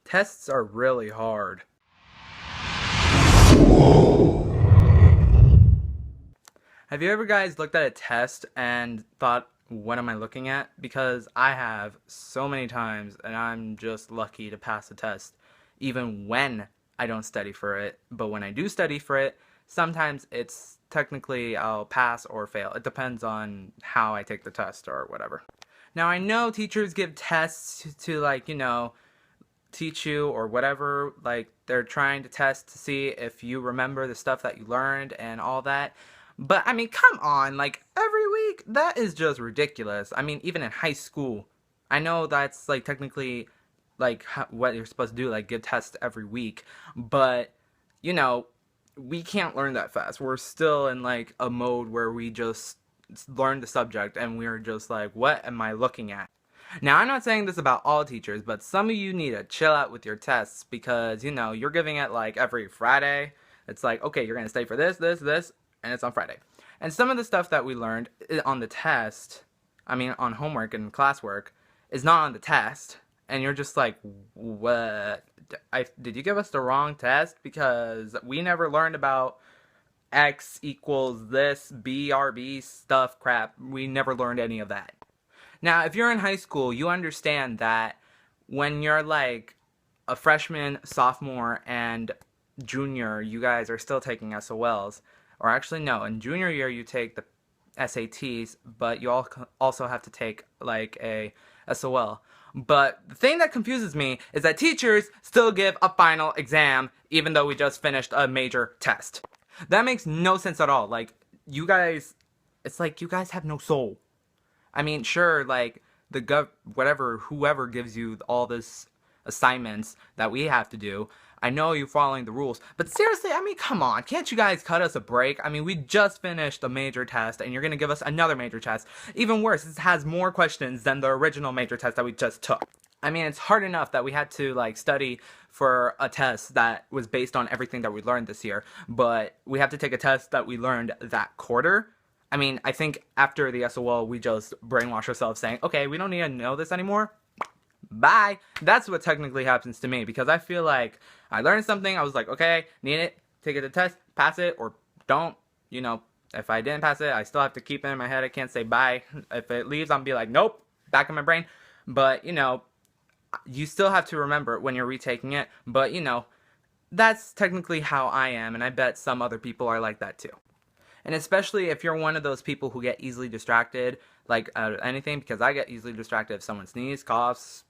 Tests are really hard. Have you ever guys looked at a test and thought, what am I looking at? Because I have so many times, and I'm just lucky to pass the test, even when I don't study for it. But when I do study for it, sometimes it's technically I'll pass or fail. It depends on how I take the test or whatever. Now, I know teachers give tests to, like, teach you or whatever, like they're trying to test to see if you remember the stuff that you learned and all that. But I mean, come on, like every week, that is just ridiculous. I mean, even in high school, I know that's like technically like what you're supposed to do, like give tests every week, but you know, we can't learn that fast. We're still in like a mode where we just learn the subject and we're just like, what am I looking at? Now, I'm not saying this about all teachers, but some of you need to chill out with your tests because, you're giving it like every Friday. It's like, okay, you're going to stay for this, and it's on Friday. And some of the stuff that we learned on the test, on homework and classwork, is not on the test. And you're just like, what? Did you give us the wrong test? Because we never learned about X equals this, BRB stuff crap. We never learned any of that. Now, if you're in high school, you understand that when you're like a freshman, sophomore, and junior, you guys are still taking SOLs. Or actually, no, in junior year, you take the SATs, but you also have to take like a SOL. But the thing that confuses me is that teachers still give a final exam even though we just finished a major test. That makes no sense at all. Like, you guys, it's like you guys have no soul. Sure, like whoever gives you all this assignments that we have to do. I know you're following the rules, but seriously, come on, can't you guys cut us a break? We just finished a major test, and you're gonna give us another major test. Even worse, this has more questions than the original major test that we just took. It's hard enough that we had to like study for a test that was based on everything that we learned this year, but we have to take a test that we learned that quarter. I think after the SOL, we just brainwash ourselves saying, okay, we don't need to know this anymore. Bye. That's what technically happens to me because I feel like I learned something. I was like, okay, need it, take it to test, pass it, or don't. If I didn't pass it, I still have to keep it in my head. I can't say bye. If it leaves, I'll be like, nope, back in my brain. But, you still have to remember it when you're retaking it. But, that's technically how I am, and I bet some other people are like that too. And especially if you're one of those people who get easily distracted, like anything, because I get easily distracted if someone sneezes, coughs,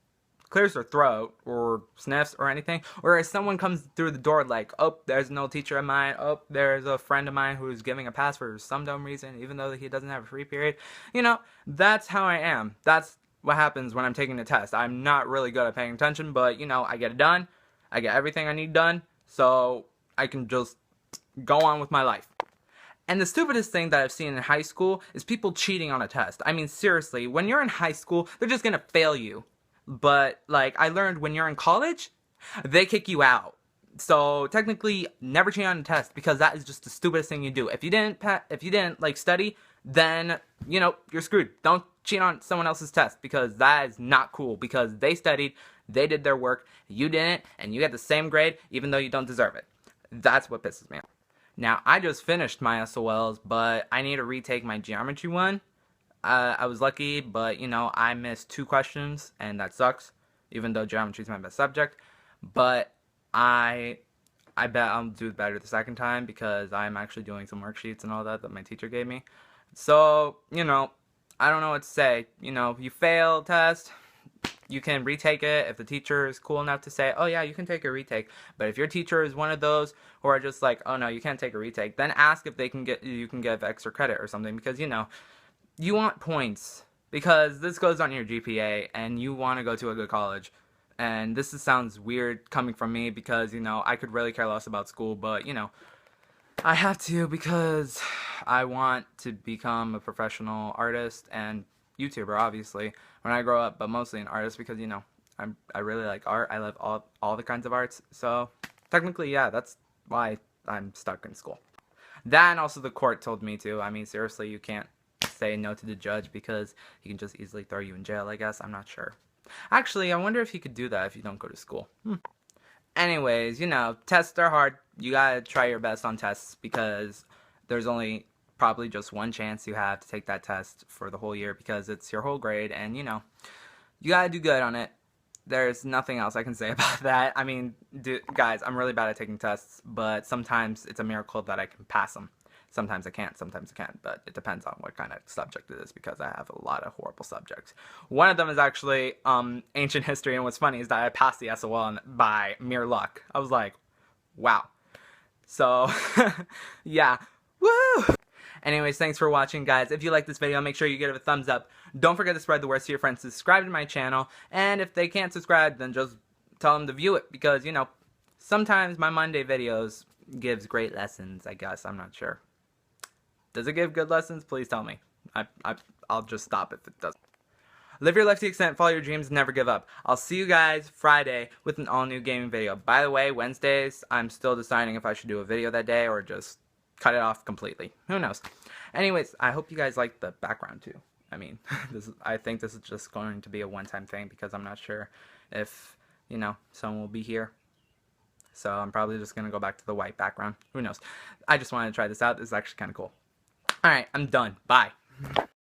clears their throat, or sniffs, or anything. Or if someone comes through the door like, oh, there's an old teacher of mine, oh, there's a friend of mine who's giving a pass for some dumb reason, even though he doesn't have a free period. That's how I am. That's what happens when I'm taking the test. I'm not really good at paying attention, but, I get it done. I get everything I need done, so I can just go on with my life. And the stupidest thing that I've seen in high school is people cheating on a test. Seriously, when you're in high school, they're just gonna fail you. But, like, I learned when you're in college, they kick you out. So, technically, never cheat on a test because that is just the stupidest thing you do. If you didn't, like, study, then, you're screwed. Don't cheat on someone else's test because that is not cool because they studied, they did their work, you didn't, and you get the same grade even though you don't deserve it. That's what pisses me off. Now, I just finished my SOLs, but I need to retake my geometry one. I was lucky, but, I missed 2 questions, and that sucks, even though geometry is my best subject. But I bet I'll do better the second time because I'm actually doing some worksheets and all that my teacher gave me. So, I don't know what to say. You fail test, you can retake it if the teacher is cool enough to say, oh yeah, you can take a retake. But if your teacher is one of those who are just like, oh no, you can't take a retake, then ask if you can give extra credit or something because, you want points because this goes on your GPA and you want to go to a good college. And sounds weird coming from me because, I could really care less about school, but, I have to because I want to become a professional artist and YouTuber, obviously, when I grow up, but mostly an artist because, I really like art. I love all the kinds of arts. So, technically, yeah, that's why I'm stuck in school. That and also the court told me to. Seriously, you can't say no to the judge because he can just easily throw you in jail, I guess. I'm not sure. Actually, I wonder if you could do that if you don't go to school. Anyways, tests are hard. You gotta try your best on tests because there's only probably just one chance you have to take that test for the whole year because it's your whole grade, and you gotta do good on it. There's nothing else I can say about that. I mean, guys, I'm really bad at taking tests, but sometimes it's a miracle that I can pass them. Sometimes I can't, sometimes I can, but it depends on what kind of subject it is because I have a lot of horrible subjects. One of them is actually ancient history, and what's funny is that I passed the SOL by mere luck. I was like, wow. So, yeah. Woo! Anyways, thanks for watching, guys. If you like this video, make sure you give it a thumbs up. Don't forget to spread the word to your friends. Subscribe to my channel. And if they can't subscribe, then just tell them to view it. Because, sometimes my Monday videos gives great lessons, I guess. I'm not sure. Does it give good lessons? Please tell me. I'll just stop if it doesn't. Live your life to the extent, follow your dreams, never give up. I'll see you guys Friday with an all-new gaming video. By the way, Wednesdays, I'm still deciding if I should do a video that day or just cut it off completely. Who knows? Anyways, I hope you guys like the background too. I mean, I think this is just going to be a one-time thing because I'm not sure if, someone will be here. So I'm probably just going to go back to the white background. Who knows? I just wanted to try this out. This is actually kind of cool. Alright, I'm done. Bye.